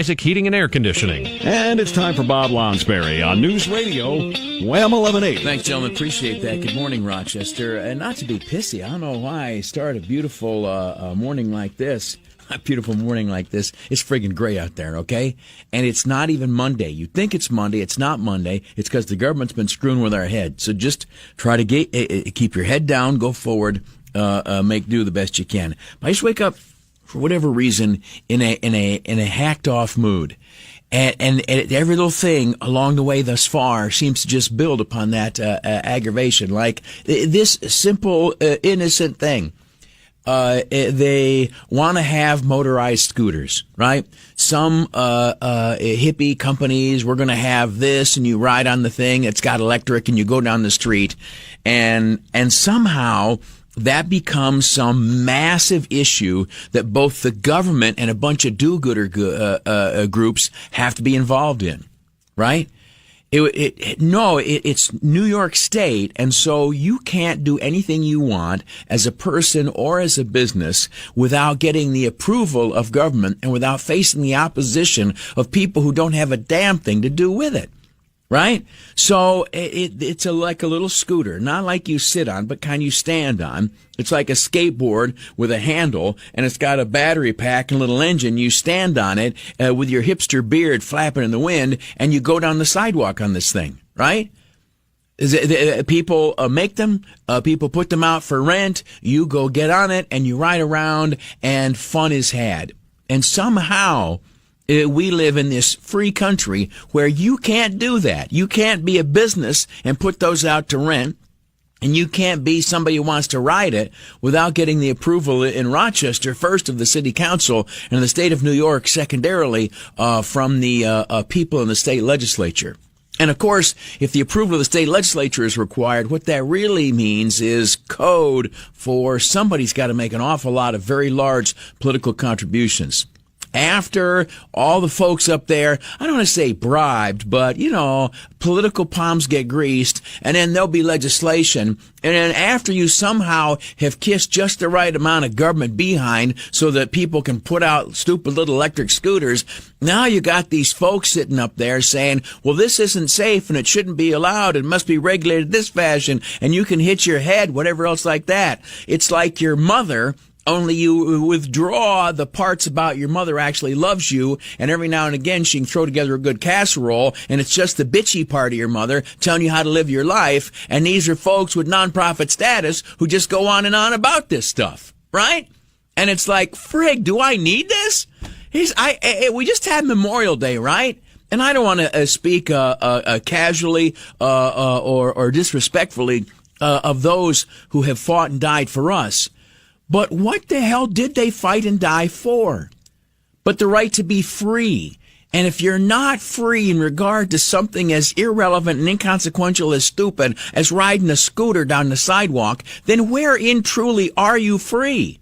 Isaac Heating and Air Conditioning. And it's time for Bob Lonsberry on News Radio WHAM 1180. Thanks, gentlemen. Appreciate that. Good morning, Rochester. And not to be pissy, I don't know why I start a beautiful morning like this. A beautiful morning like this. It's friggin' gray out there, okay? And it's not even Monday. You think it's Monday. It's not Monday. It's because the government's been screwing with our head. So just try to keep your head down, go forward, make do the best you can. But I just wake up, for whatever reason, in a hacked off mood. And every little thing along the way thus far seems to just build upon that aggravation. Like this simple, innocent thing. They want to have motorized scooters, right? Some hippie companies, we're going to have this, and you ride on the thing. It's got electric, and you go down the street, and somehow that becomes some massive issue that both the government and a bunch of do-gooder groups have to be involved in, right? It's New York State, and so you can't do anything you want as a person or as a business without getting the approval of government and without facing the opposition of people who don't have a damn thing to do with it. Right? So it's like a little scooter, not like you sit on, but kind you stand on. It's like a skateboard with a handle, and it's got a battery pack and a little engine. You stand on it with your hipster beard flapping in the wind, and you go down the sidewalk on this thing, right? People make them, people put them out for rent, you go get on it, and you ride around, and fun is had. And somehow we live in this free country where you can't do that. You can't be a business and put those out to rent, and you can't be somebody who wants to ride it without getting the approval in Rochester, first of the city council, and the state of New York, secondarily, from the people in the state legislature. And of course, if the approval of the state legislature is required, what that really means is code for somebody's got to make an awful lot of very large political contributions. After all the folks up there, I don't want to say bribed, but, political palms get greased, and then there'll be legislation. And then after you somehow have kissed just the right amount of government behind so that people can put out stupid little electric scooters, now you got these folks sitting up there saying, well, this isn't safe and it shouldn't be allowed. It must be regulated this fashion, and you can hit your head, whatever else like that. It's like your mother, only you withdraw the parts about your mother actually loves you, and every now and again she can throw together a good casserole, and it's just the bitchy part of your mother telling you how to live your life. And these are folks with nonprofit status who just go on and on about this stuff, right? And it's like, frig, do I need this? We just had Memorial Day, right? And I don't want to speak casually or disrespectfully of those who have fought and died for us. But what the hell did they fight and die for? But the right to be free. And if you're not free in regard to something as irrelevant and inconsequential as stupid as riding a scooter down the sidewalk, then wherein truly are you free?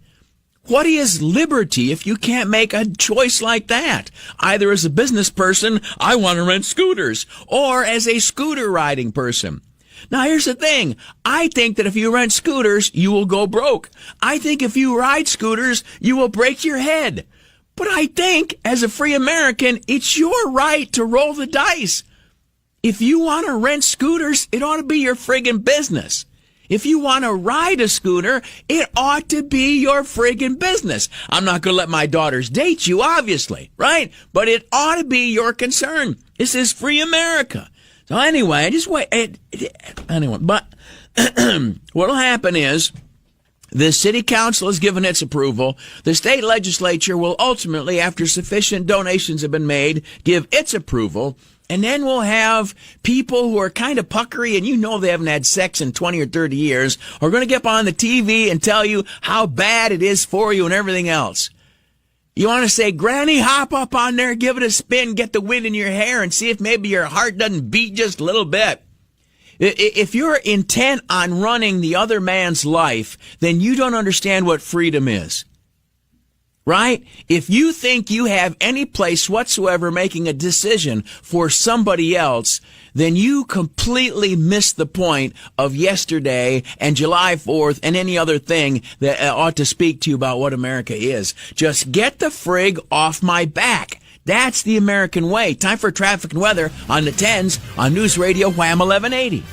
What is liberty if you can't make a choice like that? Either as a business person, I want to rent scooters, or as a scooter riding person. Now, here's the thing. I think that if you rent scooters, you will go broke. I think if you ride scooters, you will break your head. But I think, as a free American, it's your right to roll the dice. If you want to rent scooters, it ought to be your friggin' business. If you want to ride a scooter, it ought to be your friggin' business. I'm not going to let my daughters date you, obviously, right? But it ought to be your concern. This is free America. So anyway, but what'll happen is the city council has given its approval. The state legislature will ultimately, after sufficient donations have been made, give its approval. And then we'll have people who are kind of puckery, and they haven't had sex in 20 or 30 years, are going to get up on the TV and tell you how bad it is for you and everything else. You want to say, Granny, hop up on there, give it a spin, get the wind in your hair, and see if maybe your heart doesn't beat just a little bit. If you're intent on running the other man's life, then you don't understand what freedom is. Right? If you think you have any place whatsoever making a decision for somebody else, then you completely miss the point of yesterday and July 4th and any other thing that ought to speak to you about what America is. Just get the frig off my back. That's the American way. Time for traffic and weather on the 10s on News Radio WHAM 1180.